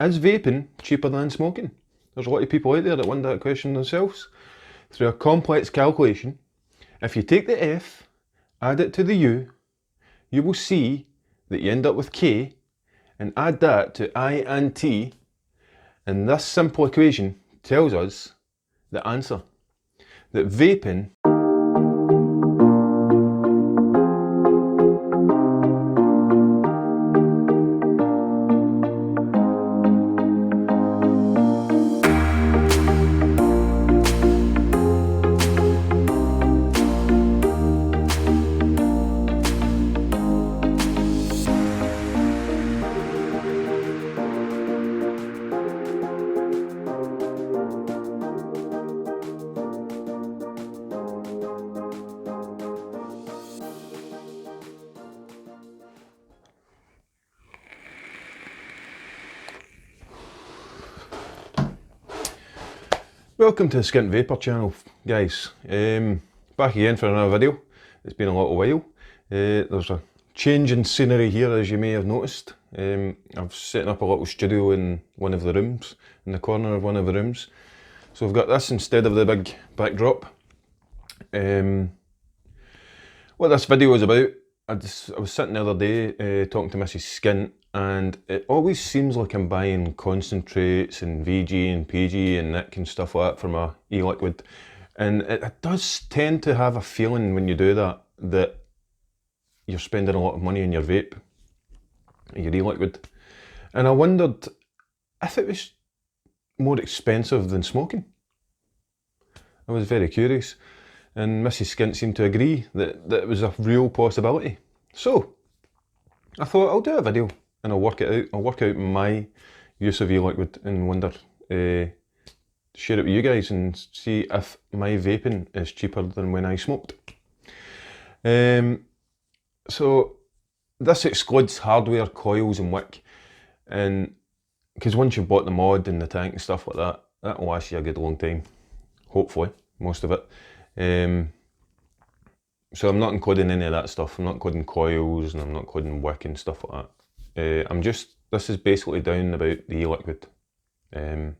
Is vaping cheaper than smoking? There's a lot of people out there that wonder that question themselves. Through a complex calculation, if you take the F, add it to the U, you will see that you end up with K, and add that to I and T, and this simple equation tells us the answer, that vaping Welcome to the Skint Vapor channel, guys. Back again for another video. It's been a little while. There's a change in scenery here, as you may have noticed. I've set up a little studio in one of the rooms, in the corner of one of the rooms. So I've got this instead of the big backdrop. What this video is about, I was sitting the other day talking to Mrs. Skint, and it always seems like I'm buying concentrates and VG and PG and Nick and stuff like that for my e-liquid, and it does tend to have a feeling when you do that that you're spending a lot of money on your vape, your e-liquid, and I wondered if it was more expensive than smoking. I was very curious, and Mrs. Skint seemed to agree that it was a real possibility. So I thought I'll do a video and I'll work it out. I'll work out my use of e-liquid and wonder, share it with you guys and see if my vaping is cheaper than when I smoked. So this excludes hardware, coils and wick, and because once you've bought the mod and the tank and stuff like that, that'll last you a good long time, hopefully, most of it. So I'm not including any of that stuff. I'm not including coils and I'm not including wick and stuff like that. This is basically down about the e-liquid, and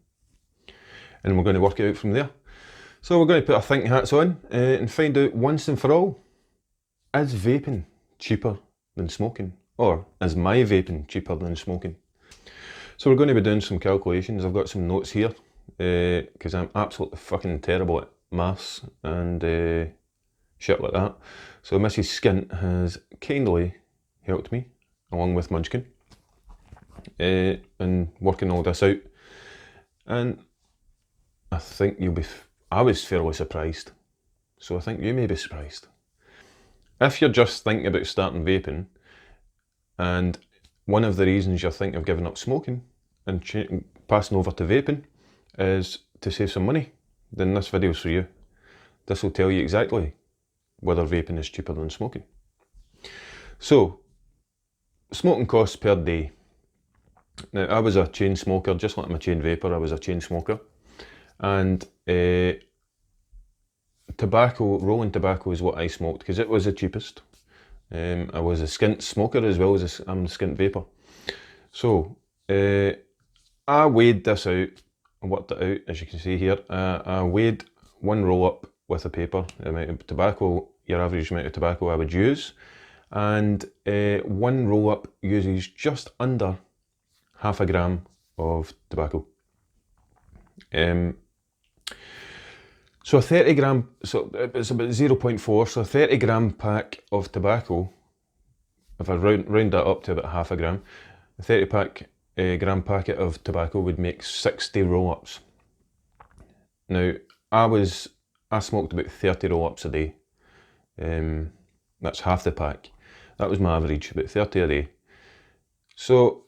we're going to work it out from there. So we're going to put our thinking hats on and find out once and for all, is vaping cheaper than smoking? Or is my vaping cheaper than smoking? So we're going to be doing some calculations. I've got some notes here, because I'm absolutely fucking terrible at maths and shit like that. So Mrs. Skint has kindly helped me, along with Munchkin, in working all this out, and I think I was fairly surprised, so I think you may be surprised. If you're just thinking about starting vaping, and one of the reasons you're thinking of giving up smoking and passing over to vaping is to save some money, then this video's for you. This will tell you exactly whether vaping is cheaper than smoking. So, smoking costs per day. Now, I was a chain smoker, just like I'm a chain vapor, I was a chain smoker. And rolling tobacco is what I smoked, because it was the cheapest. I was a skint smoker as well as I'm a skint vapor. So, I weighed this out, and worked it out, as you can see here. I weighed one roll up with a paper, the amount of tobacco, your average amount of tobacco I would use, and one roll up uses just under half a gram of tobacco. So a 30 gram, so it's about 0.4, so a 30 gram pack of tobacco, if I round that up to about half a gram, a 30 gram packet of tobacco would make 60 roll-ups. Now, I smoked about 30 roll-ups a day. That's half the pack. That was my average, about 30 a day. So,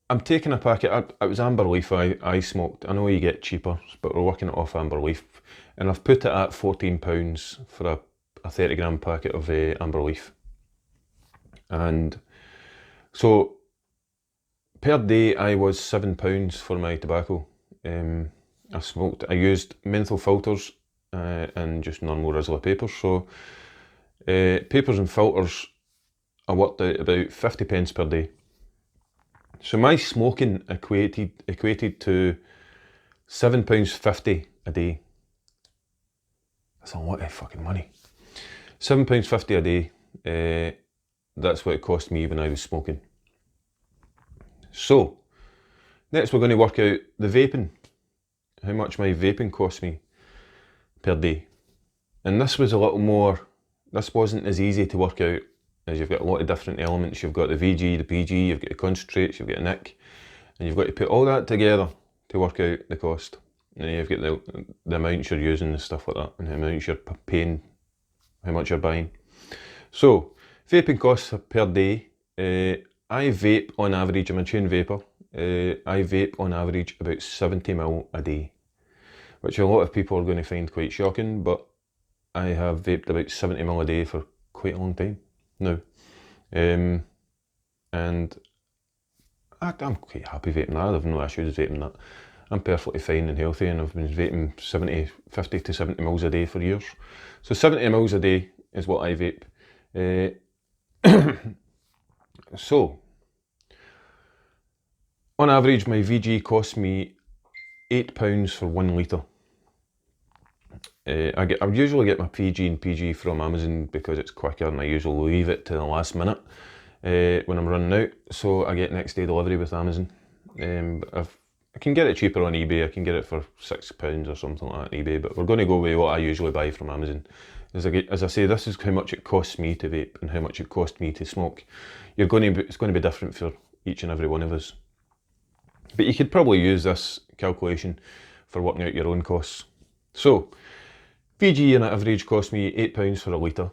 I'm taking a packet, it was amber leaf I smoked. I know you get cheaper, but we're working it off amber leaf. And I've put it at £14 for a 30 gram packet of amber leaf. And so, per day I was £7 for my tobacco. I used menthol filters and just normal Rizla papers. So, papers and filters, I worked out about 50 pence per day. So my smoking equated to £7.50 a day. That's a lot of fucking money. £7.50 a day. That's what it cost me when I was smoking. So, next we're going to work out the vaping. How much my vaping cost me per day. And this was a little more, this wasn't as easy to work out, as you've got a lot of different elements. You've got the VG, the PG, you've got the concentrates, you've got the nic, and you've got to put all that together to work out the cost. And then you've got the amounts you're using and stuff like that, and how much you're paying, how much you're buying. So, vaping costs per day. I vape on average, I'm a chewing vapor, I vape on average about 70ml a day, which a lot of people are going to find quite shocking, but I have vaped about 70ml a day for quite a long time now. And I'm quite happy vaping that. I have no issues vaping that. I'm perfectly fine and healthy, and I've been vaping 50 to 70 mils a day for years. So 70 mils a day is what I vape. So, on average, my VG costs me £8 for 1 litre. I usually get my PG and PG from Amazon because it's quicker, and I usually leave it to the last minute when I'm running out. So I get next day delivery with Amazon. I can get it cheaper on eBay. I can get it for £6 or something like that on eBay, but we're going to go with what I usually buy from Amazon. As I say, this is how much it costs me to vape and how much it costs me to smoke. It's going to be different for each and every one of us. But you could probably use this calculation for working out your own costs. So, VG on average cost me £8 for a litre.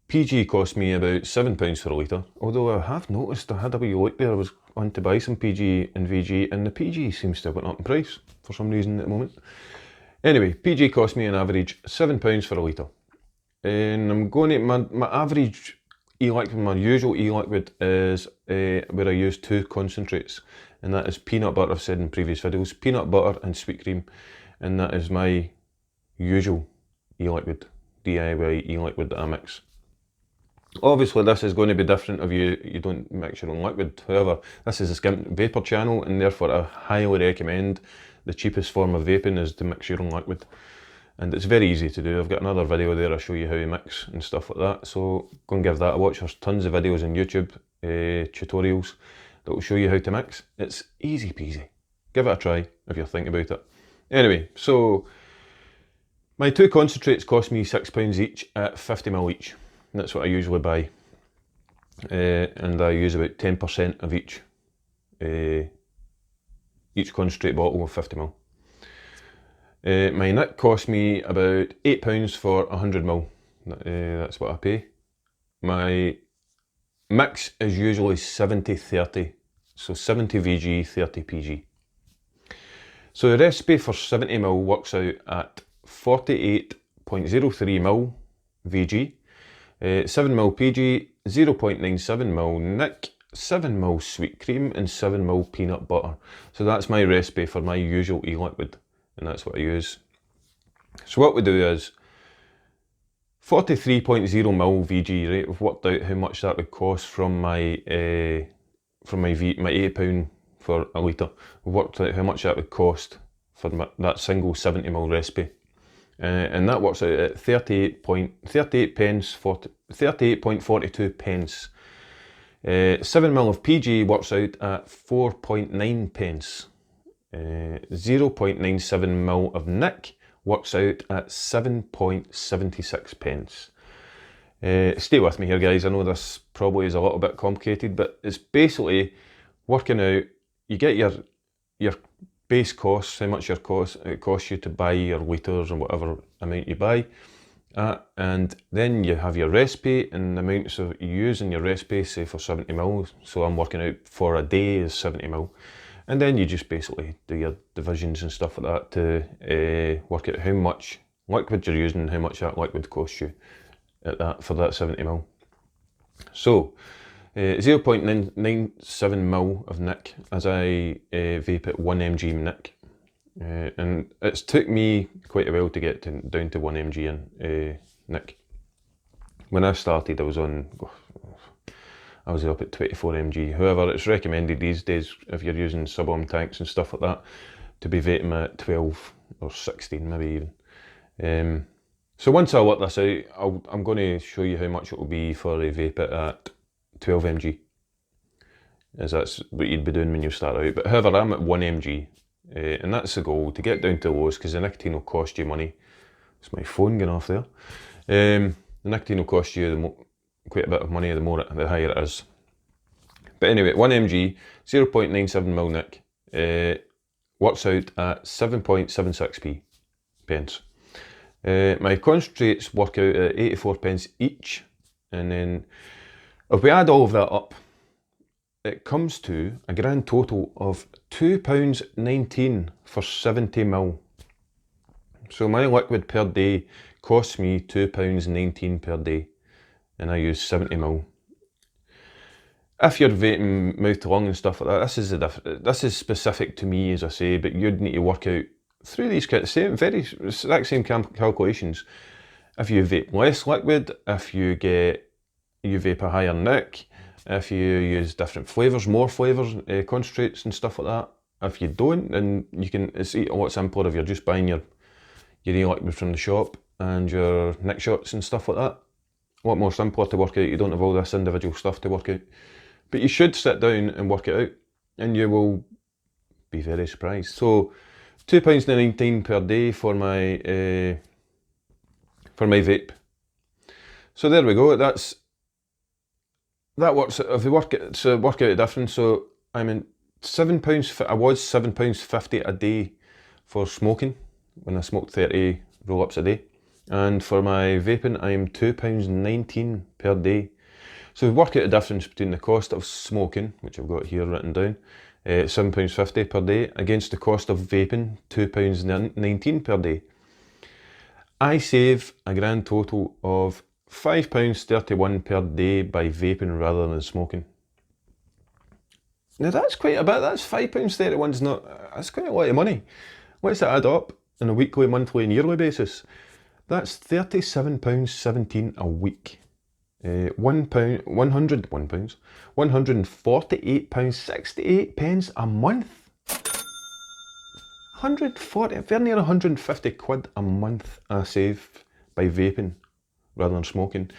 PG cost me about £7 for a litre. Although I have noticed, I had a wee look there, I was on to buy some PG and VG, and the PG seems to have went up in price for some reason at the moment. Anyway, PG cost me on average £7 for a litre. And I'm going to, my average e-liquid, my usual e-liquid is where I use 2 concentrates, and that is peanut butter. I've said in previous videos, peanut butter and sweet cream, and that is my usual e-liquid, DIY e-liquid that I mix. Obviously this is going to be different if you don't mix your own liquid. However, this is a Skint Vapor channel, and therefore I highly recommend the cheapest form of vaping is to mix your own liquid. And it's very easy to do. I've got another video there I show you how you mix and stuff like that, so go and give that a watch. There's tons of videos on YouTube, tutorials that will show you how to mix. It's easy peasy. Give it a try if you're thinking about it. Anyway, so my 2 concentrates cost me £6 each at 50ml each. That's what I usually buy. And I use about 10% of each concentrate bottle of 50ml. My nic cost me about £8 for 100ml. That's what I pay. My mix is usually 70-30, so 70 VG, 30 PG. So the recipe for 70ml works out at 48.03ml VG, 7ml PG, 0.97ml nic, 7ml sweet cream, and 7ml peanut butter. So that's my recipe for my usual e-liquid, and that's what I use. So what we do is 43.0ml VG, right? We've worked out how much that would cost from my £8 for a litre. We've worked out how much that would cost for that single 70ml recipe. And that works out at 38.42 pence. 7ml of PG works out at 4.9 pence. 0.97ml of nic works out at 7.76 pence. Stay with me here, guys. I know this probably is a little bit complicated, but it's basically working out, you get your base costs, how much it costs you to buy your litres or whatever amount you buy, and then you have your recipe and the amounts you use in your recipe, say for 70ml, so I'm working out for a day is 70ml, and then you just basically do your divisions and stuff like that to work out how much liquid you're using and how much that liquid costs you for that 70ml. So 0.97ml of nic as I vape at 1mg nic, and it's took me quite a while to get down to 1mg in nic. When I started, I I was up at 24 mg. However, it's recommended these days, if you're using sub-ohm tanks and stuff like that, to be vaping at 12 or 16 maybe even. So once I work this out, I'm going to show you how much it will be for a vape it at 12 mg, as that's what you'd be doing when you start out. But however, I'm at 1 mg, and that's the goal, to get down to lows, because the nicotine will cost you money. It's my phone going off there. The nicotine will cost you quite a bit of money the higher it is. But anyway, 1 mg, 0.97 mil nic, works out at 7.76p pence. My concentrates work out at 84 pence each, and then if we add all of that up, it comes to a grand total of £2.19 for 70 mil. So my liquid per day costs me £2.19 per day, and I use 70 mil. If you're vaping mouth to lung and stuff like that, this is specific to me, as I say, but you'd need to work out through these exact same calculations. If you vape less liquid, if you vape a higher nic, if you use different flavours, more flavours, concentrates and stuff like that. If you don't, then it's a lot simpler if you're just buying your e-liquid from the shop and your nic shots and stuff like that. A lot more simpler to work out. You don't have all this individual stuff to work out. But you should sit down and work it out, and you will be very surprised. So £2.19 per day for my vape. So there we go. That works. If we work out the difference, so I'm in £7. I was £7.50 a day for smoking when I smoked 30 roll-ups a day, and for my vaping I'm £2.19 per day. So we work out the difference between the cost of smoking, which I've got here written down, £7.50 per day, against the cost of vaping, £2.19 per day. I save a grand total of £5.31 per day by vaping rather than smoking. Now that's quite a bit. That's £5.31. That's quite a lot of money. What's that add up on a weekly, monthly and yearly basis? That's £37.17 a week. £148.68 a month. 140, very near 150 quid a month I save by vaping rather than smoking.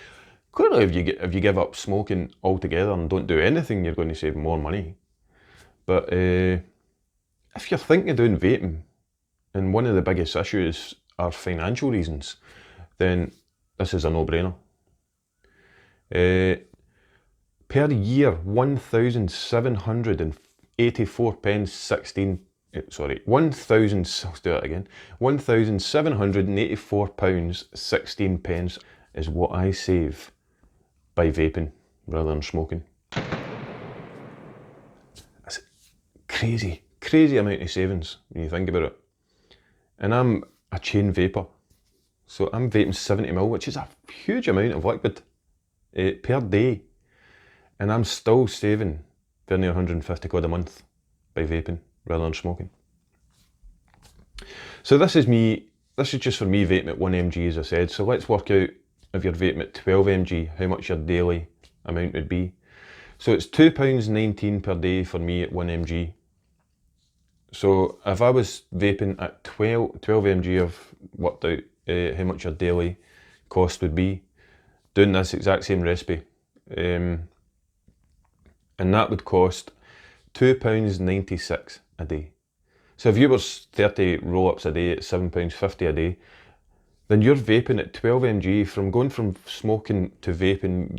Clearly, if you give up smoking altogether and don't do anything, you're going to save more money. But if you're thinking of doing vaping, and one of the biggest issues are financial reasons, then this is a no-brainer. Per year, £1,784.16 is what I save by vaping rather than smoking. That's a crazy amount of savings when you think about it. And I'm a chain vapor, so I'm vaping 70 mil, which is a huge amount of liquid per day, and I'm still saving very near 150 quid a month by vaping rather than smoking. So this is just for me vaping at 1 mg, as I said. So let's work out, if you're vaping at 12 mg, how much your daily amount would be. So it's £2.19 per day for me at 1 mg. So if I was vaping at 12 mg, I've worked out how much your daily cost would be, doing this exact same recipe. And that would cost £2.96 a day. So if you were 30 roll-ups a day at £7.50 a day, then you're vaping at 12 mg. From going from smoking to vaping,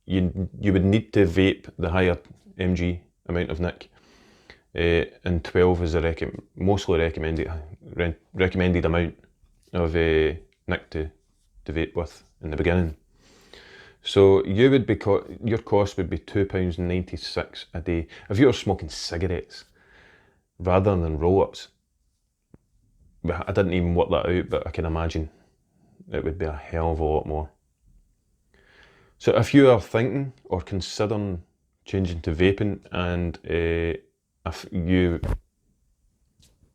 you would need to vape the higher mg amount of nic. And 12 is the mostly recommended amount of nic to vape with in the beginning. So your cost would be £2.96 a day. If you were smoking cigarettes rather than roll-ups, I didn't even work that out, but I can imagine it would be a hell of a lot more. So if you are thinking or considering changing to vaping, and if you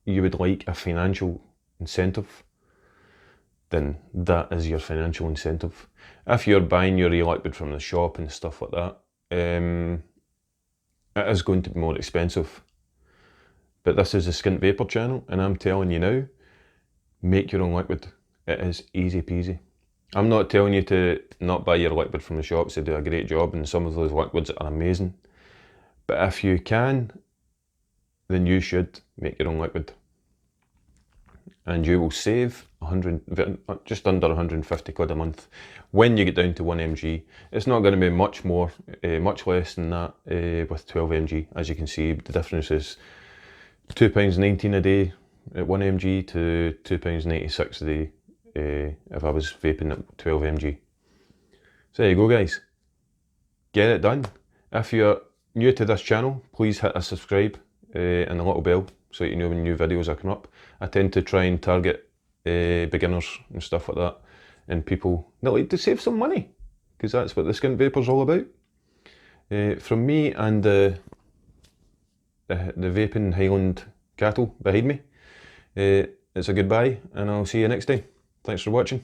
would like a financial incentive, then that is your financial incentive. If you're buying your e-liquid from the shop and stuff like that, it is going to be more expensive. But this is a Skint Vapor channel, and I'm telling you now, make your own liquid. It is easy peasy. I'm not telling you to not buy your liquid from the shops. They do a great job, and some of those liquids are amazing. But if you can, then you should make your own liquid. And you will save just under 150 quid a month when you get down to 1mg. It's not going to be much more, much less than that with 12mg. As you can see, the difference is £2.19 a day at 1mg to £2.96 a day if I was vaping at 12mg. So there you go, guys. Get it done. If you're new to this channel, please hit a subscribe and the little bell so you know when new videos are coming up. I tend to try and target beginners and stuff like that, and people that like to save some money, because that's what the Skint Vapor's all about. From me and the vaping Highland cattle behind me, it's a goodbye, and I'll see you next time. Thanks for watching.